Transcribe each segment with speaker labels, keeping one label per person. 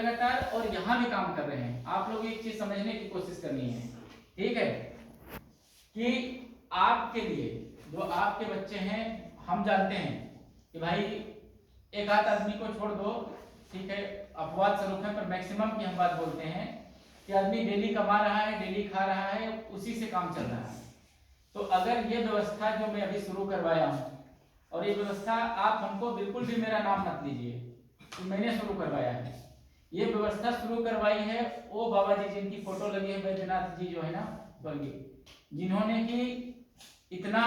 Speaker 1: लगातार और यहाँ भी काम कर रहे हैं। आप लोग एक चीज समझने की कोशिश करनी है, ठीक है, कि आपके लिए जो आपके बच्चे हैं, हम जानते हैं कि भाई एक आध आदमी को छोड़ दो, ठीक है, अपवाद स्वरूप है, पर मैक्सिमम की हम बात बोलते हैं कि आदमी डेली कमा रहा है, डेली खा रहा है, उसी से काम चल रहा है। तो अगर ये व्यवस्था जो मैं अभी शुरू करवाया हूँ, और ये व्यवस्था आप हमको बिल्कुल भी मेरा नाम मत लीजिए कि मैंने शुरू करवाया है, ये व्यवस्था शुरू करवाई है वो बाबा जी जिनकी फोटो लगी है, बैद्यनाथ जी जो है ना स्वर्गीय, जिन्होंने कि इतना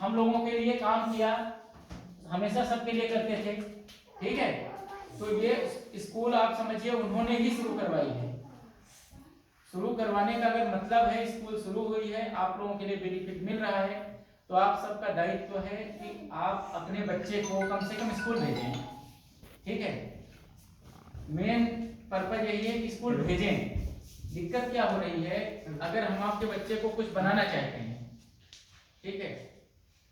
Speaker 1: हम लोगों के लिए काम किया, हमेशा सबके लिए करते थे, ठीक है। तो ये स्कूल आप समझिए उन्होंने ही शुरू करवाई है। शुरू करवाने का अगर मतलब है स्कूल शुरू हुई है, आप लोगों के लिए बेनिफिट मिल रहा है, तो आप सबका दायित्व है कि आप अपने बच्चे को कम से कम स्कूल भेजें, ठीक है। मेन पर्पज यही है कि स्कूल भेजें। दिक्कत क्या हो रही है, अगर हम आपके बच्चे को कुछ बनाना चाहते हैं, ठीक है,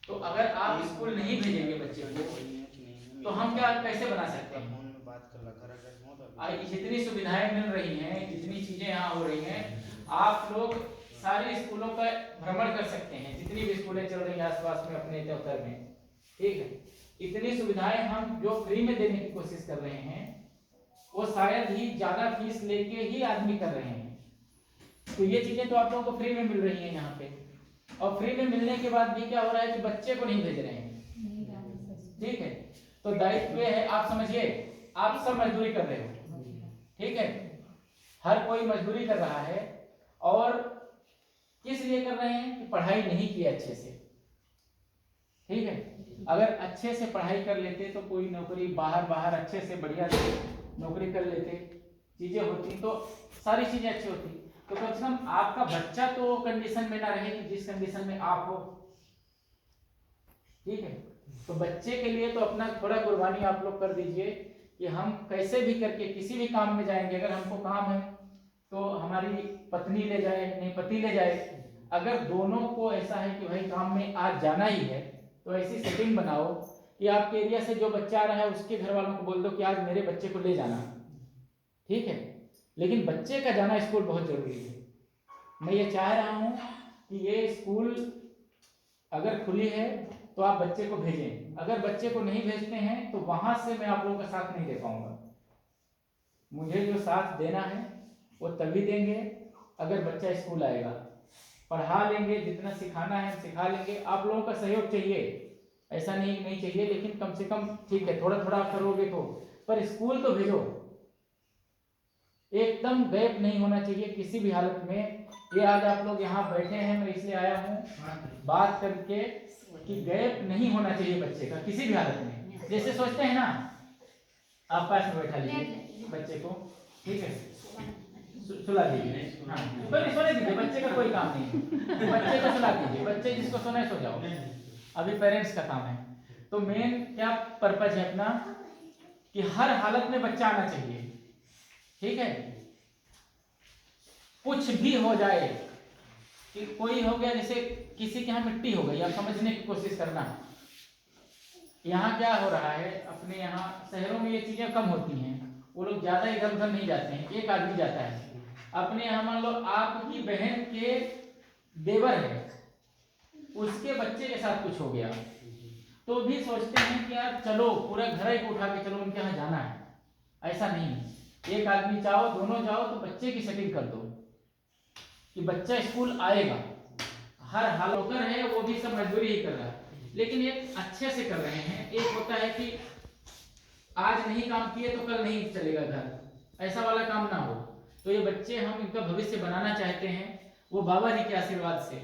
Speaker 1: तो अगर आप स्कूल नहीं भेजेंगे बच्चे को, तो हम क्या कैसे बना सकते हैं? जितनी सुविधाएं मिल रही हैं, जितनी चीजें यहाँ हो रही हैं, आप लोग सारे स्कूलों का भ्रमण कर सकते हैं, जितनी भी स्कूलें चल रही हैं आसपास में अपने दफ्तर में, ठीक है। इतनी सुविधाएं हम जो फ्री में देने की कोशिश कर रहे हैं, वो शायद ही ज्यादा फीस लेके ही आदमी कर रहे हैं। तो ये चीजें तो आप लोगों को फ्री में मिल रही हैं यहाँ पे, और फ्री में मिलने के बाद भी क्या हो रहा है कि बच्चे को नहीं भेज रहे हैं, ठीक है। तो दायित्व है, आप समझिए, आप सब मजदूरी कर रहे हो, ठीक है, हर कोई मजदूरी कर रहा है, और किस लिए कर रहे हैं कि पढ़ाई नहीं की अच्छे से, ठीक है। अगर अच्छे से पढ़ाई कर लेते तो कोई नौकरी बाहर अच्छे से बढ़िया नौकरी कर लेते, चीजें होती तो सारी चीजें अच्छी होती। तो कम से कम आपका बच्चा तो कंडीशन में ना रहे कि जिस कंडीशन में आप हो, ठीक है। तो बच्चे के लिए तो अपना थोड़ा कुर्बानी आप लोग कर दीजिए कि हम कैसे भी करके किसी भी काम में जाएंगे। अगर हमको काम है तो हमारी पत्नी ले जाए, नहीं पति ले जाए, अगर दोनों को ऐसा है कि भाई काम में आज जाना ही है, तो ऐसी सेटिंग बनाओ कि आपके एरिया से जो बच्चा आ रहा है उसके घर वालों को बोल दो कि आज मेरे बच्चे को ले जाना, ठीक है। लेकिन बच्चे का जाना स्कूल बहुत जरूरी है। मैं ये चाह रहा हूं कि ये स्कूल अगर खुली है तो आप बच्चे को भेजें। अगर बच्चे को नहीं भेजते हैं तो वहां से मैं आप लोगों का साथ नहीं दे पाऊंगा। मुझे जो साथ देना है वो तभी देंगे अगर बच्चा स्कूल आएगा। पढ़ा लेंगे, जितना सिखाना है सिखा लेंगे। आप लोगों का सहयोग चाहिए, ऐसा नहीं चाहिए, लेकिन कम से कम ठीक है, थोड़ा थोड़ा करोगे तो, पर स्कूल तो भेजो। एकदम गैप नहीं होना चाहिए किसी भी हालत में। ये आज आप लोग यहाँ बैठे हैं, मैं इसलिए आया हूँ बात करके कि गैप नहीं होना चाहिए बच्चे का किसी भी हालत में। जैसे सोचते हैं ना, आप पास में बैठा लीजिए बच्चे को, ठीक है, सुला दीजिए, हाँ सोने दीजिए, बच्चे का कोई काम नहीं है, बच्चे को सुला दीजिए, बच्चे जिसको सोना है सो जाओ, अभी पेरेंट्स का काम है। तो मेन क्या पर्पज है अपना कि हर हालत में बच्चा आना चाहिए, ठीक है। कुछ भी हो जाए, कि कोई हो गया, जैसे किसी के यहाँ मिट्टी हो गई, आप समझने की कोशिश करना। यहाँ क्या हो रहा है, अपने यहाँ शहरों में ये चीजें कम होती हैं, वो लोग ज्यादा इधर उधर नहीं जाते हैं, एक आदमी जाता है। अपने यहाँ मान लो आपकी बहन के देवर है, उसके बच्चे के साथ कुछ हो गया, तो भी सोचते हैं कि यार चलो पूरा घर ही को उठा के चलो उनके यहाँ जाना है। ऐसा नहीं, एक आदमी चाहो, दोनों जाओ, तो बच्चे की सेटिंग कर दो कि बच्चा स्कूल आएगा। हर हाल होकर है, वो भी सब मजदूरी ही कर रहा है, लेकिन ये अच्छे से कर रहे हैं। एक होता है कि आज नहीं काम किए तो कल नहीं चलेगा घर, ऐसा वाला काम ना हो। तो ये बच्चे हम इनका भविष्य बनाना चाहते हैं, वो बाबा जी के आशीर्वाद से।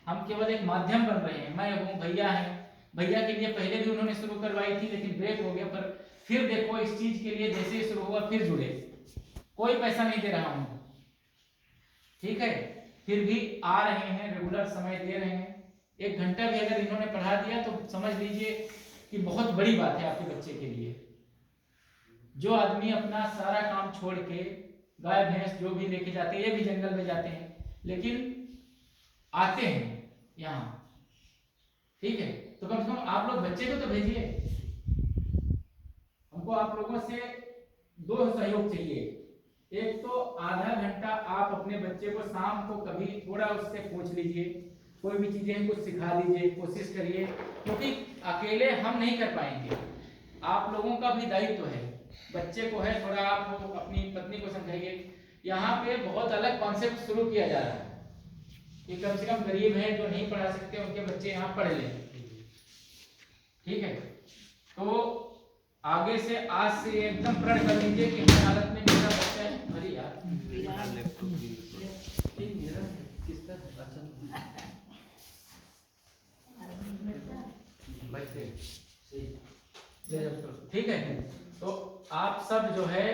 Speaker 1: हम केवल एक माध्यम बन रहे हैं। मैं हूँ, भैया है, भैया के लिए पहले भी उन्होंने शुरू करवाई थी, लेकिन ब्रेक हो गया, पर फिर देखो इस चीज के लिए जैसे शुरू हुआ फिर जुड़े। कोई पैसा नहीं दे रहा हूं, ठीक है, फिर भी आ रहे हैं, रेगुलर समय दे रहे हैं। 1 घंटा भी अगर इन्होंने पढ़ा दिया तो समझ लीजिए कि बहुत बड़ी बात है आपके बच्चे के लिए। जो आदमी अपना सारा काम छोड़ के गाय भैंस जो भी लेके जाते हैं, ये भी जंगल में जाते हैं, लेकिन आते हैं यहाँ, ठीक है। तो कम से कम आप लोग बच्चे को तो भेजिए। हमको आप लोगों से दो सहयोग चाहिए। एक तो आधा घंटा आप अपने बच्चे को शाम को कभी थोड़ा उससे पूछ लीजिए, कोई भी चीजें कुछ सिखा दीजिए, कोशिश करिए, क्योंकि अकेले हम नहीं कर पाएंगे, आप लोगों का भी दायित्व है। बच्चे को है थोड़ा आप अपनी पत्नी को समझाइए। यहाँ पे बहुत अलग कॉन्सेप्ट शुरू किया जा रहा है कि कम से कम गरीब हैं जो नहीं पढ़ा सकते उनके बच्चे यहाँ पढ़ लें, ठीक है। तो आगे से आज से एकदम प्रण कर लीजिए कि हर हालत में मेरा बच्चा है। अरे यार ठीक है। तो आप सब जो है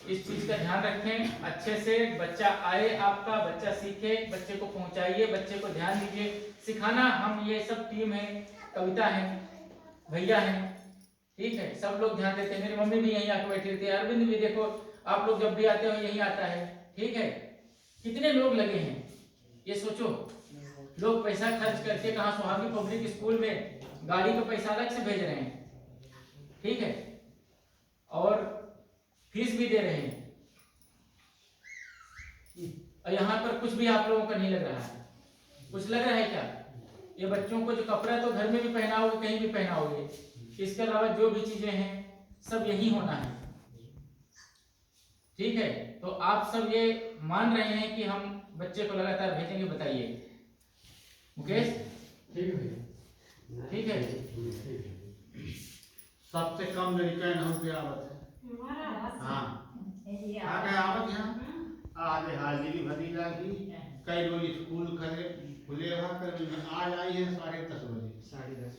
Speaker 1: इस चीज का ध्यान रखें अच्छे से। बच्चा आए, आपका बच्चा सीखे, बच्चे को पहुंचाइए, बच्चे को ध्यान दीजिए। सिखाना हम ये सब टीम है, कविता है, भैया है, ठीक है, सब लोग ध्यान देते हैं। मेरी मम्मी भी यहीं आके बैठी रहती है, अरविंद भी देखो आप लोग जब भी आते हो यहीं आता है, ठीक है। कितने लोग लगे हैं ये सोचो, लोग पैसा खर्च करके कहाँ सुहागी पब्लिक स्कूल में गाड़ी का पैसा अलग से भेज रहे हैं, ठीक है, और फीस भी दे रहे हैं। और यहाँ पर कुछ भी आप लोगों का नहीं लग रहा है, कुछ लग रहा है क्या? ये बच्चों को जो कपड़ा तो घर में भी पहनाओगे, कहीं भी पहनाओगे, इसके अलावा जो भी चीजें हैं सब यही होना है, ठीक है। तो आप सब ये मान रहे हैं कि हम बच्चे को लगातार भेजेंगे, बताइए मुकेश? ठीक है।
Speaker 2: सबसे कम लड़का हम पे आवत है। हाँ आगे आवत यहाँ आगे हाजिरी भतीजा की कई लोग स्कूल करे खुले वहाँ कर आज आई है 10:30 बजे 10:30।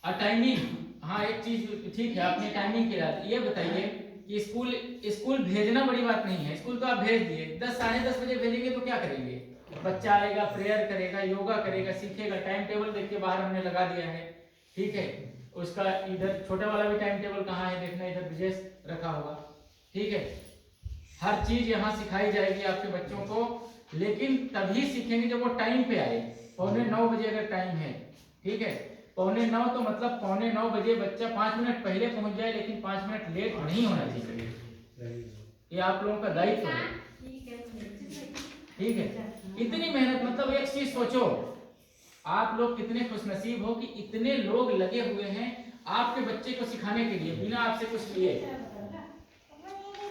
Speaker 1: और टाइमिंग, हाँ एक चीज ठीक है, आपने टाइमिंग की बात ये बताइए कि स्कूल भेजना बड़ी बात नहीं है। स्कूल तो आप भेज दिए, 10 साढ़े 10 बजे भेजेंगे तो क्या करेंगे? बच्चा आएगा, प्रेयर करेगा, योगा करेगा, सीखेगा। टाइम टेबल देखिए बाहर हमने लगा दिया है, ठीक है। उसका इधर छोटा वाला भी टाइम टेबल कहाँ है देखना, इधर ब्रिजेश रखा होगा, ठीक है। हर चीज यहाँ सिखाई जाएगी आपके बच्चों को, लेकिन तभी सीखेंगे जब वो टाइम पे आए। 8:45 बजे अगर टाइम है, ठीक है, 8:45 तो मतलब 8:45 बजे बच्चा 5 मिनट पहले पहुंच जाए, लेकिन 5 मिनट लेट नहीं होना चाहिए। ये आप लोगों का दायित्व है, ठीक है। इतनी मेहनत, मतलब एक चीज सोचो, आप लोग कितने खुशनसीब हो कि इतने लोग लगे हुए हैं आपके बच्चे को सिखाने के लिए बिना आपसे कुछ लिए।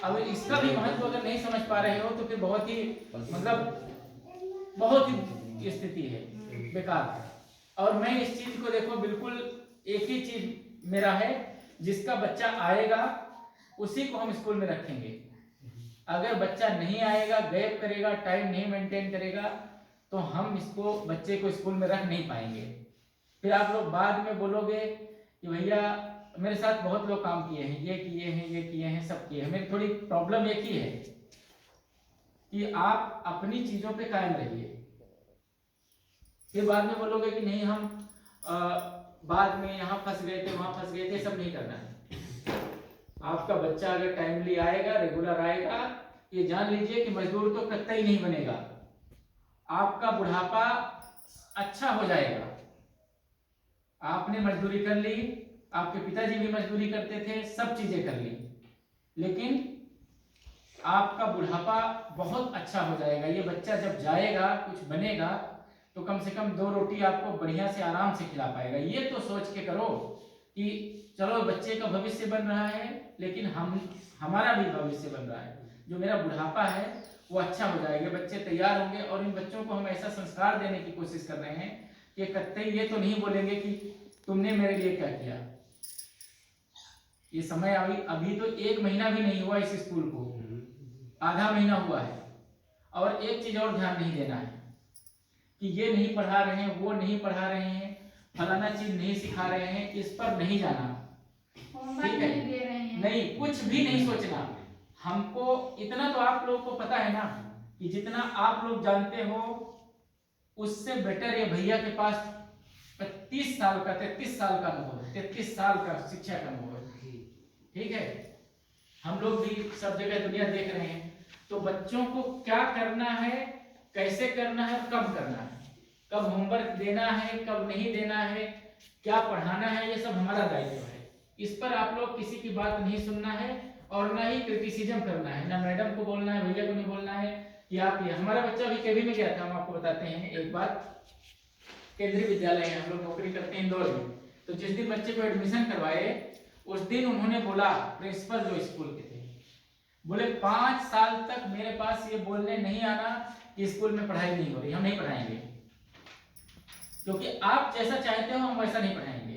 Speaker 1: अब इसका भी महत्व अगर नहीं समझ पा रहे हो तो फिर बहुत ही मतलब बहुत ही स्थिति है बेकार। और मैं इस चीज को देखो, बिल्कुल एक ही चीज मेरा है, जिसका बच्चा आएगा उसी को हम स्कूल में रखेंगे। अगर बच्चा नहीं आएगा, गैप करेगा, टाइम नहीं मेंटेन करेगा, तो हम इसको बच्चे को स्कूल में रख नहीं पाएंगे। फिर आप लोग बाद में बोलोगे कि भैया मेरे साथ बहुत लोग काम किए हैं, ये किए हैं, ये किए हैं, सब किए हैं। मेरी थोड़ी प्रॉब्लम एक ही है कि आप अपनी चीजों पे कायम रहिए। फिर बाद में बोलोगे कि नहीं हम बाद में यहाँ फंस गए थे, वहां फंस गए थे, सब नहीं करना है। आपका बच्चा अगर टाइमली आएगा, रेगुलर आएगा, ये जान लीजिए कि मजदूर तो कतई नहीं बनेगा। आपका बुढ़ापा अच्छा हो जाएगा। आपने मजदूरी कर ली, आपके पिताजी भी मजदूरी करते थे, सब चीजें कर ली, लेकिन आपका बुढ़ापा बहुत अच्छा हो जाएगा। ये बच्चा जब जाएगा, कुछ बनेगा, तो कम से कम 2 रोटी आपको बढ़िया से आराम से खिला पाएगा। ये तो सोच के करो कि चलो बच्चे का भविष्य बन रहा है, लेकिन हमारा भी भविष्य बन रहा है। जो मेरा बुढ़ापा है वो अच्छा हो जाएगा, बच्चे तैयार होंगे। और इन बच्चों को हम ऐसा संस्कार देने की कोशिश कर रहे हैं कि कतई ये तो नहीं बोलेंगे कि तुमने मेरे लिए क्या किया। ये समय अभी तो 1 महीना भी नहीं हुआ इस स्कूल को, आधा महीना हुआ है। और एक चीज और ध्यान नहीं देना है कि ये नहीं पढ़ा रहे हैं, वो नहीं पढ़ा रहे हैं, फलाना चीज नहीं सिखा रहे हैं, इस पर नहीं जाना, ठीक है। नहीं, कुछ भी नहीं सोचना। हमको इतना तो आप लोगों को पता है ना कि जितना आप लोग जानते हो उससे बेटर ये भैया के पास 33 साल का 33 साल का अनुभव है, 33 साल का शिक्षा का अनुभव है, ठीक है। हम लोग भी सब जगह दुनिया देख रहे हैं। तो बच्चों को क्या करना है, कैसे करना है, कब करना है, कब होमवर्क देना है, कब नहीं देना है, क्या पढ़ाना है, ये सब हमारा दायित्व है। इस पर आप लोग किसी की बात नहीं सुनना है और ना ही क्रिटिसिज्म करना है, ना मैडम को बोलना है, भैया को नहीं बोलना है कि आप ये। हमारा बच्चा भी केवी में गया था, हम आपको बताते हैं एक बार। केंद्रीय विद्यालय है, हम लोग नौकरी करते हैं इंदौर में। तो जिस दिन बच्चे को एडमिशन करवाए उस दिन उन्होंने बोला, प्रिंसिपल जो स्कूल के थे, बोले 5 साल तक मेरे पास ये बोलने नहीं आना कि स्कूल में पढ़ाई नहीं हो रही, हम नहीं पढ़ाएंगे, क्योंकि आप जैसा चाहते हो हम वैसा नहीं पढ़ाएंगे।